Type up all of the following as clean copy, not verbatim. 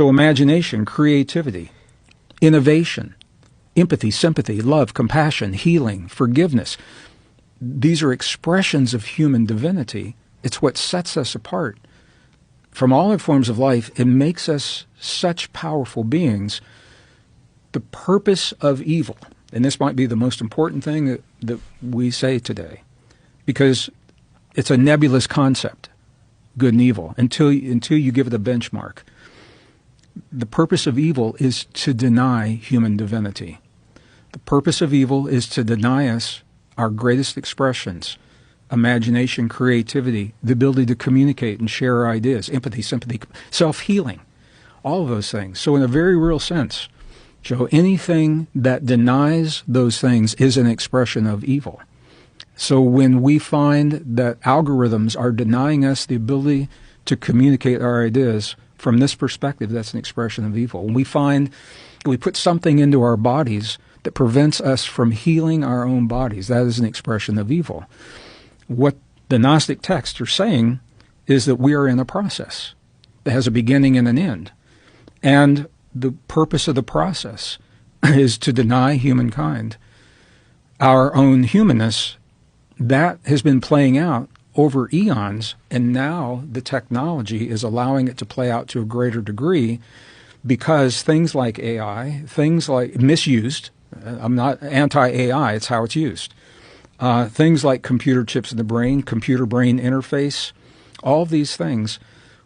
So imagination, creativity, innovation, empathy, sympathy, love, compassion, healing, forgiveness. These are expressions of human divinity. It's what sets us apart from all other forms of life. It makes us such powerful beings. The purpose of evil, and this might be the most important thing that we say today, because it's a nebulous concept, good and evil, until you give it a benchmark. The purpose of evil is to deny human divinity. The purpose of evil is to deny us our greatest expressions: imagination, creativity, the ability to communicate and share our ideas, empathy, sympathy, self-healing, all of those things. So in a very real sense, Joe, anything that denies those things is an expression of evil. So when we find that algorithms are denying us the ability to communicate our ideas, from this perspective, that's an expression of evil. When we find we put something into our bodies that prevents us from healing our own bodies, that is an expression of evil. What the Gnostic texts are saying is that we are in a process that has a beginning and an end. And the purpose of the process is to deny humankind our own humanness. That has been playing out over eons, and now the technology is allowing it to play out to a greater degree, because things like AI, things like misused, I'm not anti-AI, it's how it's used, things like computer chips in the brain, computer-brain interface, all of these things,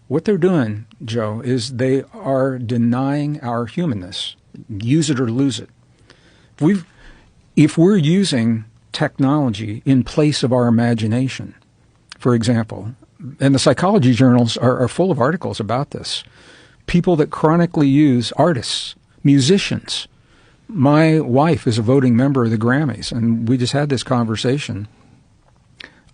what they're doing, Joe, is they are denying our humanness. Use it or lose it. If we're using technology in place of our imagination, for example, and the psychology journals are full of articles about this, people that chronically use artists, musicians. My wife is a voting member of the Grammys, and we just had this conversation.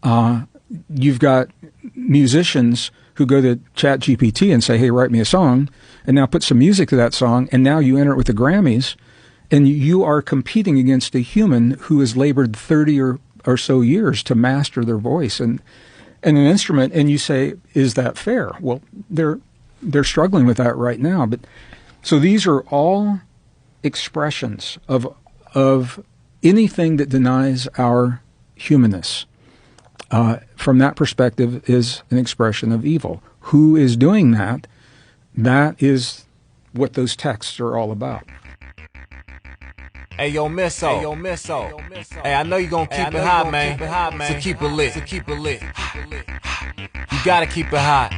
You've got musicians who go to ChatGPT and say, hey, write me a song, and now put some music to that song, and now you enter it with the Grammys, and you are competing against a human who has labored 30 or so years to master their voice and an instrument, and you say, is that fair? Well, they're struggling with that right now. But so these are all expressions of anything that denies our humanness. From that perspective, is an expression of evil. Who is doing that? That is what those texts are all about. Hey, yo, Misso. Hey, yo, Misso. Hey, I know you gonna keep it hot, man. So keep it lit. You gotta keep it hot.